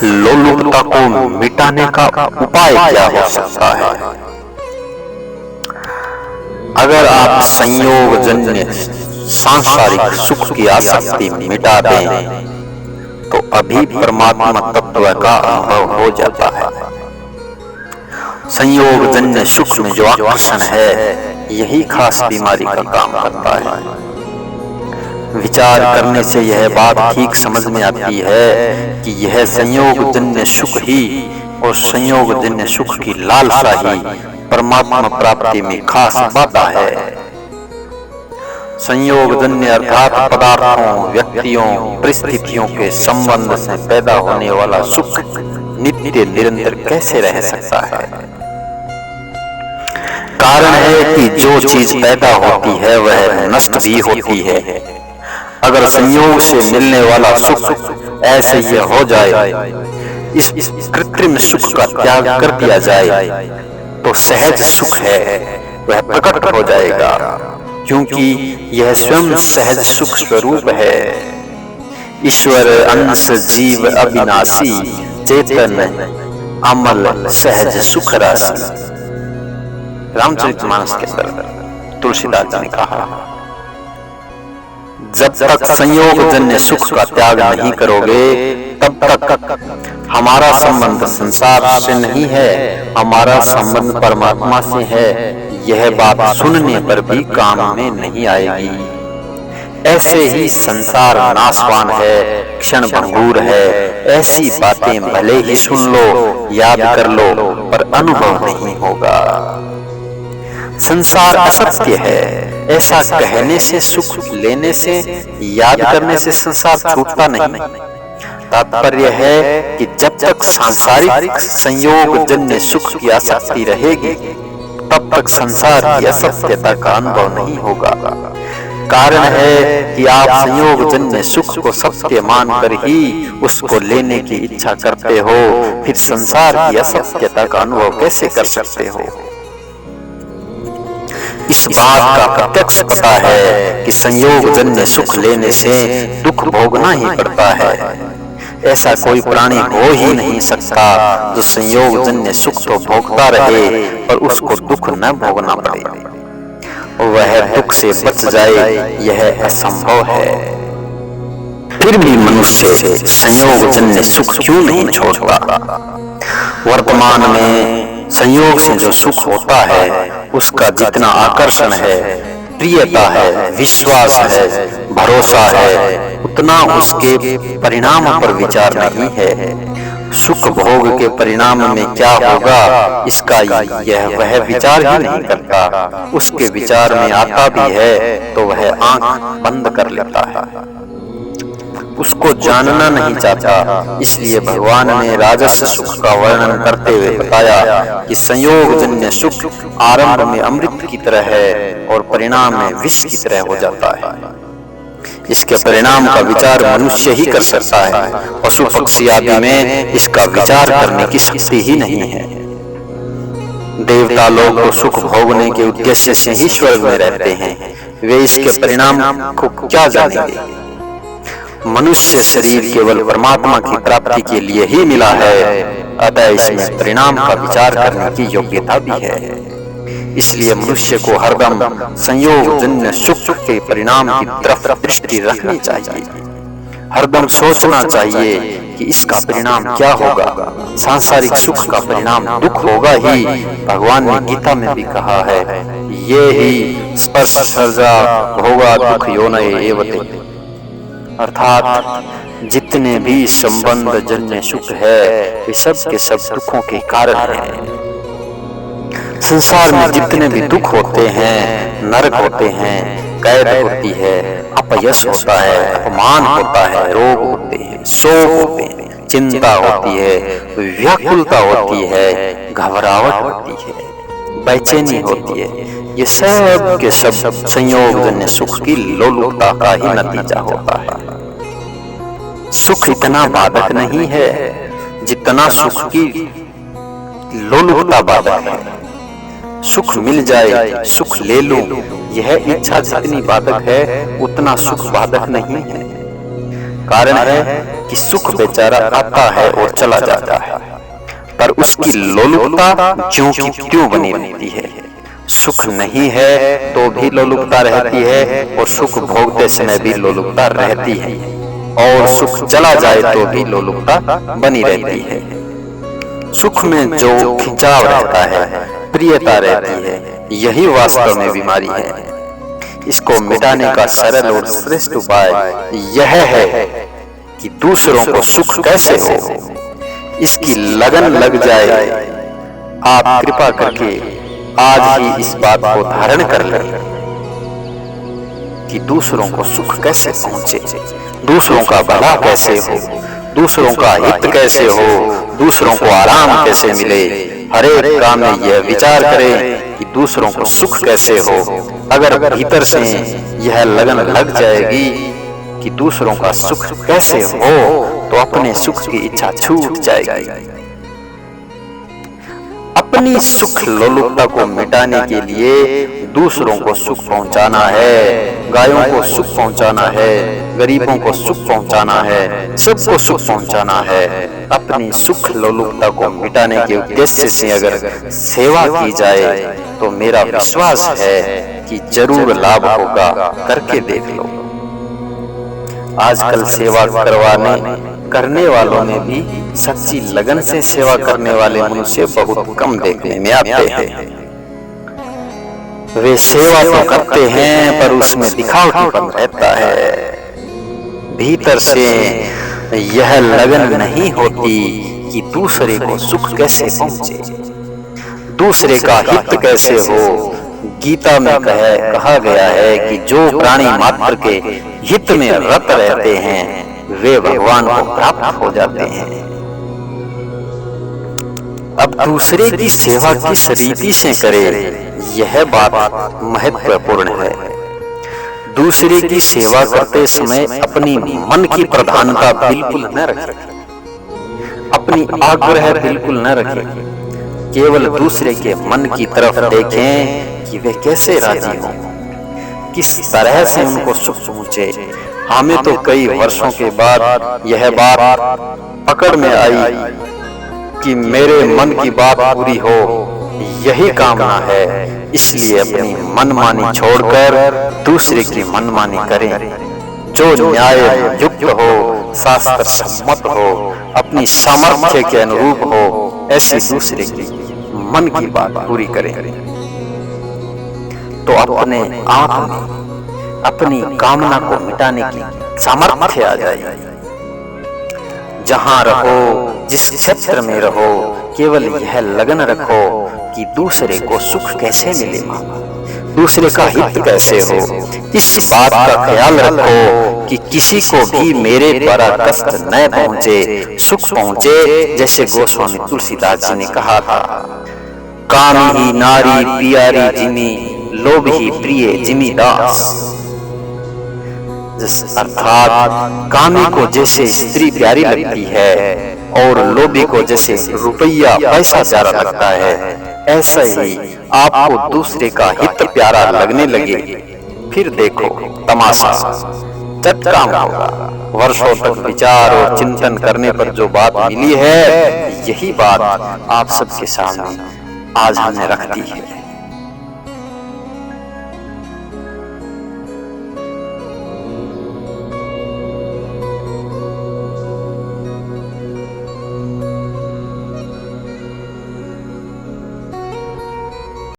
लोलुपता को मिटाने का उपाय क्या हो सकता है? अगर आप संयोगजन्य सांसारिक सुख की आसक्ति मिटा दें तो अभी परमात्मा तत्व का अनुभव हो जाता है। संयोगजन्य सुख में जो आकर्षण है, यही खास बीमारी का काम करता है। विचार करने से यह बात ठीक समझ में आती है कि यह संयोगजन्य सुख ही और संयोगजन्य सुख की लालसा ही परमात्मा प्राप्ति में खास बाधा है। संयोगजन्य अर्थात पदार्थों, व्यक्तियों, परिस्थितियों के संबंध से पैदा होने वाला सुख नित्य निरंतर कैसे रह सकता है? कारण है कि जो चीज पैदा होती है वह नष्ट भी होती है। अगर संयोग से मिलने वाला सुख ऐसे ही हो जाए, इस कृत्रिम सुख का त्याग कर दिया जाए, तो सहज सुख है वह प्रकट हो जाएगा, क्योंकि यह स्वयं सहज सुख स्वरूप है। ईश्वर अंश जीव अविनाशी, चेतन अमल सहज सुख राशि। रामचरितमानस के अंदर तुलसीदास जी ने कहा, जब तक संयोगजन्य सुख का त्याग नहीं करोगे तब तक हमारा संबंध संसार से नहीं है, हमारा संबंध परमात्मा से है। यह बात सुनने पर भी काम में नहीं आएगी। ऐसे ही संसार नाशवान है, क्षण भंगुर है। ऐसी बातें भले ही सुन लो, याद कर लो, पर अनुभव नहीं होगा। संसार असत्य है, ऐसा कहने से, सुख लेने से, याद करने से संसार छूटता नहीं। तात्पर्य है कि जब तक सांसारिक संयोगजन्य सुख की आसक्ति रहेगी, तब तक संसार की असत्यता का अनुभव नहीं होगा। कारण है कि आप संयोगजन्य सुख को सत्य मानकर ही उसको लेने की इच्छा करते हो, फिर संसार की असत्यता का अनुभव कैसे कर सकते हो? इस बात का प्रत्यक्ष पता है कि संयोगजन्य सुख लेने से दुख भोगना ही पड़ता है। ऐसा कोई प्राणी हो ही नहीं सकता जो संयोगजन्य सुख तो भोगता रहे और उसको दुख न भोगना पड़े। वह दुख से बच जाए, यह असंभव है। फिर भी मनुष्य संयोगजन्य सुख क्यों नहीं छोड़ता? वर्तमान में संयोग से जो सुख होता है, उसका जितना आकर्षण है, प्रियता है, विश्वास है, भरोसा है, उतना उसके परिणाम पर विचार नहीं है। सुख भोग के परिणाम में क्या होगा, इसका यह वह विचार ही नहीं करता। उसके विचार में आता भी है तो वह आंख बंद कर लेता है, उसको जानना नहीं चाहता। इसलिए भगवान ने राजस सुख का वर्णन करते हुए बताया कि संयोगजन्य सुख आरंभ में अमृत की तरह है और परिणाम में विष की तरह हो जाता है। इसके परिणाम का विचार मनुष्य ही कर सकता है, पशु पक्षी आदि में इसका विचार करने की शक्ति ही नहीं है। देवता लोग तो सुख भोगने के उद्देश्य से ही स्वर्ग में रहते हैं, वे इसके परिणाम को क्या जानेंगे? मनुष्य शरीर केवल परमात्मा की प्राप्ति के लिए ही मिला है, अतः इसमें परिणाम का विचार करने की योग्यता भी है। इसलिए मनुष्य को हरदम संयोगजन्य सुख के परिणाम की तरफ दृष्टि रखनी चाहिए। हरदम सोचना चाहिए कि इसका परिणाम क्या होगा। सांसारिक सुख का परिणाम दुख होगा ही। भगवान ने गीता में भी कहा है, ये ही स्पर्श सर्जा भोगा दुख योनये एवते, अर्थात जितने भी संबंध जन्य सुख है वे सब के सब दुखों के कारण हैं। संसार में जितने भी दुख होते हैं, नरक होते हैं, कैद होती है, अपयश होता है, अपमान होता है, रोग होते हैं, शोक होते हैं, चिंता होती है, व्याकुलता होती है, घबराहट होती है, बेचैनी होती है, ये सब के सब संयोगजन्य सुख की लोलुपता का ही नतीजा होता है। सुख इतना बाधक नहीं है जितना सुख की लोलुपता बाधक है। सुख मिल जाए, सुख ले लूं, यह इच्छा जितनी बाधक है उतना सुख बाधक नहीं है। कारण है कि सुख बेचारा आता है और चला जाता है, पर उसकी लोलुपता ज्यों की त्यों बनी रहती है। सुख नहीं है तो भी लोलुपता रहती है और सुख भोगते समय भी लोलुपता रहती है, और सुख चला जाए तो भी लोलुपता बनी रहती है। सुख में जो खिंचाव रहता है, प्रियता रहती है, यही वास्तव में बीमारी है। इसको मिटाने का सरल और श्रेष्ठ उपाय यह है कि दूसरों को सुख कैसे हो, इसकी लगन लग जाए। आप कृपा करके आज ही इस बात को धारण कर लें कि दूसरों को सुख कैसे पहुंचे, दूसरों का भला कैसे हो, दूसरों का हित कैसे हो, दूसरों को आराम कैसे मिले। हर एक काम में यह विचार करें कि दूसरों को सुख कैसे हो। अगर भीतर से यह लगन लग जाएगी कि दूसरों का सुख कैसे हो, तो अपने सुख की इच्छा छूट जाएगी। अपनी सुख लोलुपता को मिटाने के लिए दूसरों को सुख पहुंचाना है, गायों को सुख पहुंचाना है, गरीबों को सुख पहुंचाना है, सबको सुख पहुंचाना है। अपनी सुख लोलुपता को मिटाने के उद्देश्य से अगर सेवा की जाए तो मेरा विश्वास है कि जरूर लाभ होगा। करके देख लो। आजकल सेवा करने वालों में भी सच्ची लगन से सेवा करने वाले मनुष्य बहुत कम देखने में आते हैं। वे सेवा तो करते हैं पर उसमें दिखावटीपन रहता है। भीतर से यह लगन नहीं होती कि दूसरे को सुख कैसे पहुंचे, दूसरे का हित कैसे हो। गीता में कहा गया है कि जो प्राणी मात्र के हित में रत रहते हैं वे भगवान को प्राप्त हो जाते हैं। अब दूसरे की सेवा किस रीति से करें, यह बात महत्वपूर्ण है। दूसरे की सेवा करते समय अपनी मन की प्रधानता बिल्कुल न रखें, अपनी आग्रह बिल्कुल न रखें। केवल दूसरे के मन की तरफ देखें कि वे कैसे राजी हों, किस तरह से उनको सुख पहुंचे। हमें तो कई वर्षों के बाद यह बात पकड़ में आई कि मेरे मन की बात पूरी हो, यही कामना है। इसलिए अपनी मनमानी छोड़कर दूसरे की मनमानी करें, जो न्याय युक्त हो, शास्त्र सम्मत हो, अपनी सामर्थ्य के अनुरूप हो, ऐसी दूसरे की मन की बात पूरी करें। तो अपने आप में अपनी कामना को मिटाने की सामर्थ्य आ जाए। जहां रहो, जिस क्षेत्र में रहो, केवल यह लगन रखो कि दूसरे को सुख कैसे मिले, दूसरे का हित कैसे हो। इस बात का ख्याल रखो कि किसी को भी मेरे द्वारा कष्ट न पहुंचे, सुख पहुंचे। जैसे गोस्वामी तुलसीदास जी ने कहा था, काम ही नारी प्यारी जिमी, लोभ ही प्रिय जिमी दास। अर्थात कामी को जैसे स्त्री प्यारी लगती है और लोभी को जैसे रुपया पैसा प्यारा लगता है, ऐसा ही आपको दूसरे का हित प्यारा लगने लगे, फिर देखो तमाशा चट काम होगा। वर्षों तक विचार और चिंतन करने पर जो बात मिली है, यही बात आप सबके सामने आज हमने रख दी है।